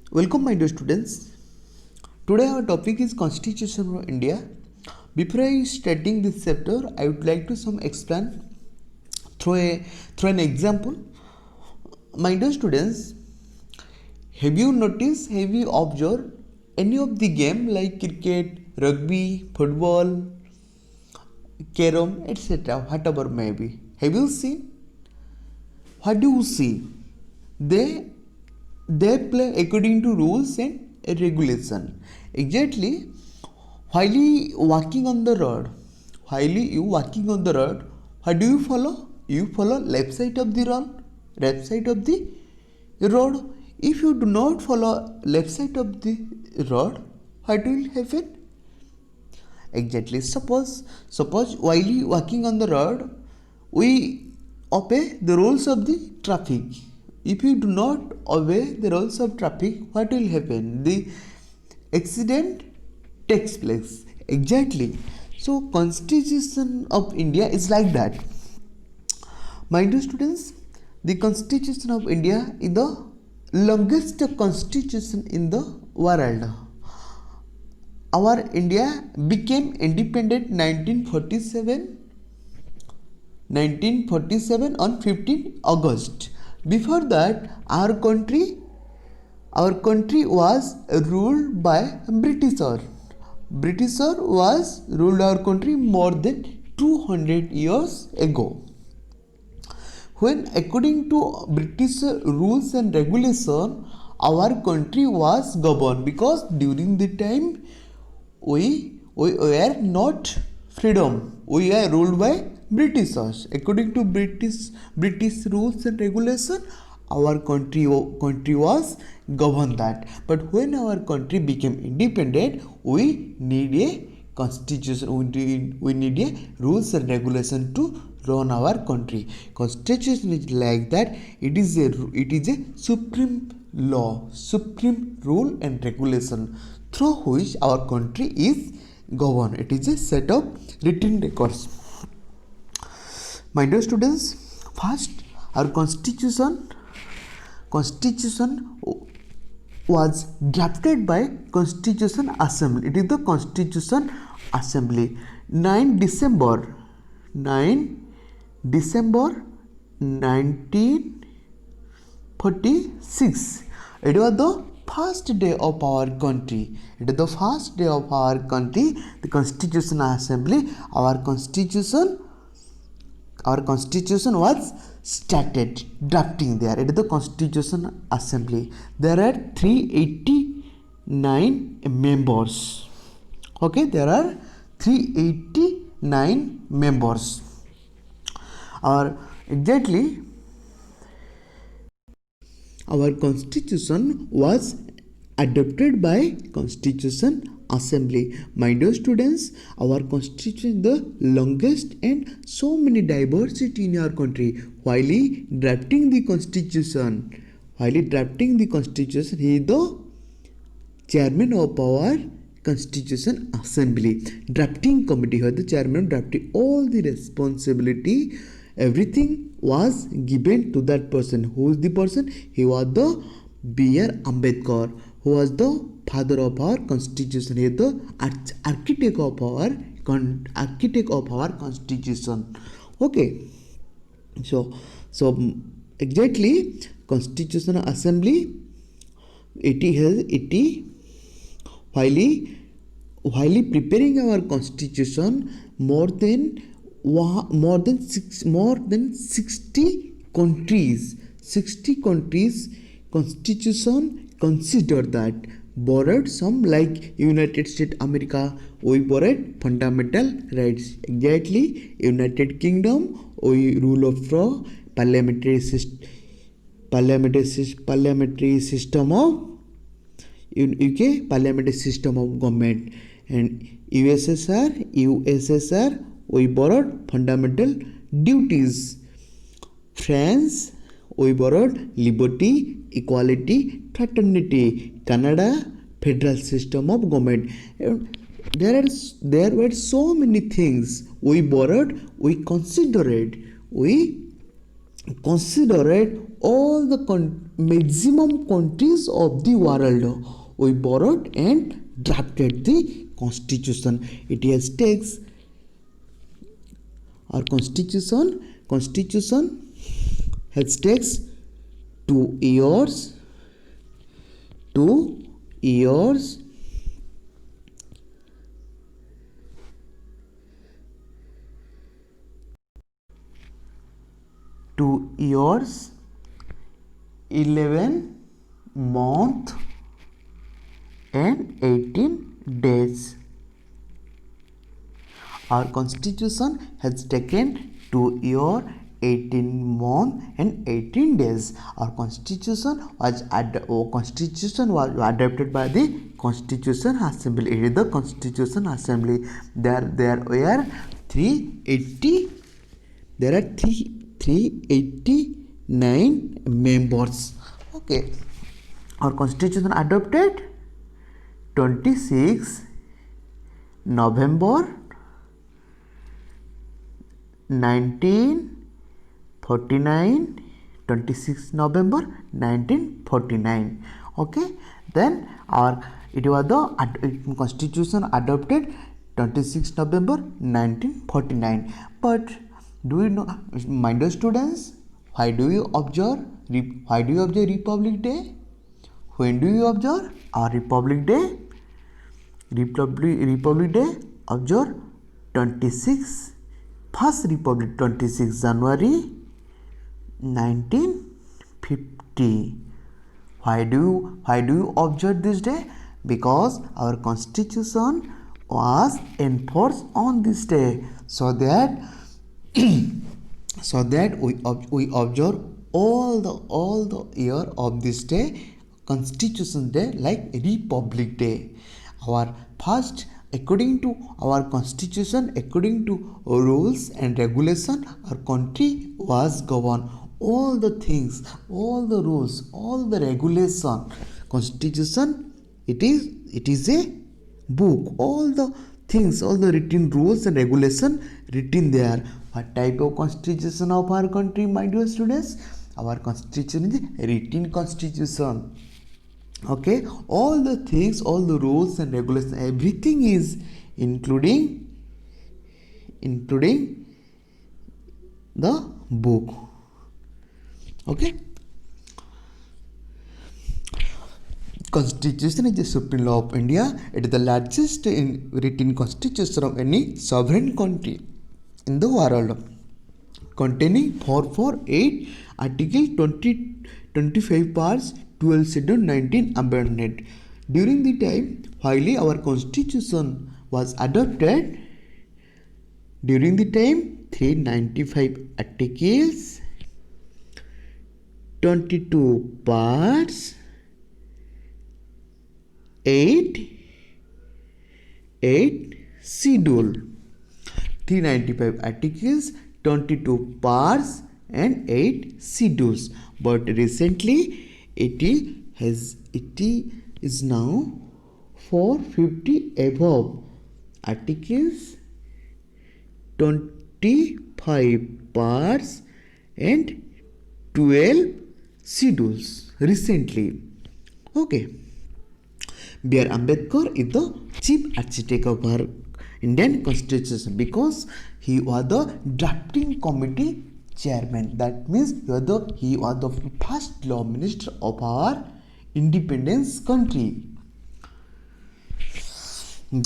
Welcome my dear students. Today our topic is Constitution of India. Before I starting this chapter, I would like to some explain through an example. My dear students, have you noticed, have you observed any of the game like cricket, rugby, football, carom, etc. whatever may be? Have you seen? What do you see? They they play according to rules and regulation. Exactly, while you walking on the road, what do you follow? You follow left side of the road, left side of the road. If you do not follow left side of the road, what will happen? Exactly. Suppose while you walking on the road, we obey the rules of the traffic. If you do not obey the rules of traffic, what will happen? The accident takes place. Exactly. So Constitution of India is like that. My dear students, the Constitution of India is the longest constitution in the world. Our India became independent 1947 on 15 August. Before that, our country was ruled by Britishers. Britishers was ruled our country more than 200 years ago. When according to British rules and regulation, our country was governed, because during the time we were not freedom, we are ruled by Britishers. According to British rules and regulation, our country was governed that. But when our country became independent, we need a constitution, we need a rules and regulation to run our country. Constitution is like that. It is a supreme law, supreme rule and regulation through which our country is governed. It is a set of written records. My dear students, first our constitution was drafted by Constitution Assembly. It is the Constitution Assembly. 9 December 1946. It was the first day of our country. It is the first day of our country. The Constitution Assembly, our constitution was started drafting there. It is the Constitution Assembly. There are 389 members. Okay, there are 389 members. Our constitution was adopted by Constitution Assembly. My dear students, our constitution is the longest and so many diversity in our country. While drafting the constitution, he is the chairman of our Constitution Assembly. Drafting committee, the chairman of drafting, all the responsibility, everything was given to that person. Who is the person? He was the B.R. Ambedkar, who was the father of our constitution. He is the architect of our constitution. Okay. So exactly, Constitutional Assembly, while preparing our constitution, more than 60 countries constitution consider that. Borrowed some, like United States America, we borrowed fundamental rights. Exactly, United Kingdom, we rule of law, parliamentary system of UK, parliamentary system of government. And USSR, we borrowed fundamental duties. France, we borrowed liberty, equality, fraternity. Canada, federal system of government. There were so many things we borrowed. We considered all the maximum countries of the world. We borrowed and drafted the constitution. It has takes our constitution has takes 2 years 2 years 2 years 11 month and 18 days. Our constitution has taken 2 year 18 month and 18 days. Our constitution was adopted by the Constitution Assembly. It is the Constitution Assembly. There were 389 members. Okay, our constitution adopted 26 November 1949. 26 November 1949. Okay, then it was the constitution adopted 26 November 1949. But do you know, my dear students, why do you observe Republic Day? When do you observe our Republic Day? Republic Day observe 26 January 1950. Why do you observe this day? Because our constitution was enforced on this day, so that we observe all the year of this day, Constitution Day, like Republic Day. Our first, according to our constitution, according to rules and regulation, our country was governed. All the things, all the rules, all the regulation, constitution, it is a book. All the things, all the written rules and regulation written there. What type of constitution of our country, my dear students? Our constitution is a written constitution. Okay, all the things, all the rules and regulations, everything is including the book. Okay, Constitution is the supreme law of India. It is the largest written constitution of any sovereign country in the world, containing 448 articles, 25 parts, 12 schedule, 19 amendment. During the time while our constitution was adopted, 395 articles, 22 parts, 8 schedule. 395 articles, 22 parts and 8 schedules. But recently it is now 450 above articles, 25 parts and 12 schedules recently. Okay, B.R. Ambedkar is the chief architect of our Indian Constitution because he was the drafting committee chairman. That means he was the first law minister of our independence country. It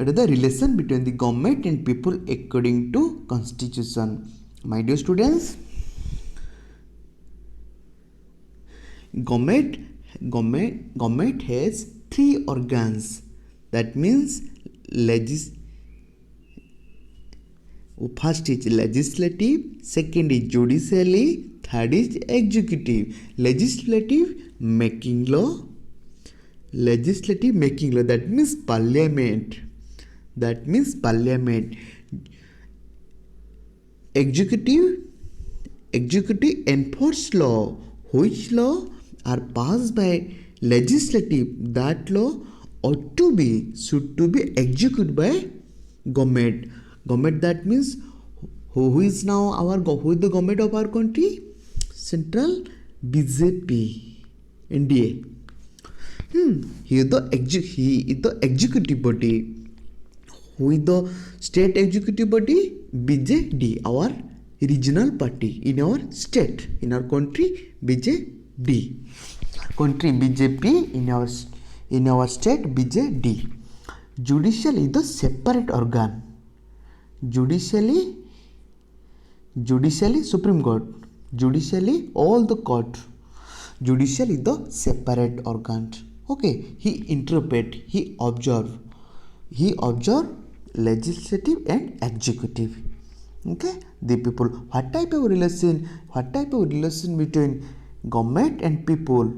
is the relation between the government and people according to Constitution. My dear students, government has 3 organs. That means first is legislative, second is judiciary, third is executive. Legislative making law, that means parliament. Executive enforce law. Which law are passed by legislative, that law should to be executed by government. That means who is the government of our country? Central BJP, NDA. He is the executive body. Who is the state executive body? BJD, our regional party in our state, in our country, BJD. Country BJP, in our state, BJD. Judicial is the separate organ. Judicially Supreme Court. Judicially all the court. Judicial is the separate organ. Okay, he interpret, he observe legislative and executive. Okay, the people, what type of relation between government and people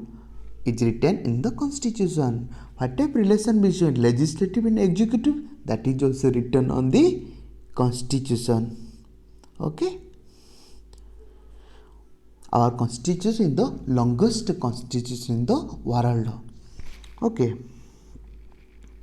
is written in the constitution. What type of relation between legislative and executive, that is also written on the constitution. Okay, our constitution is the longest constitution in the world. Okay.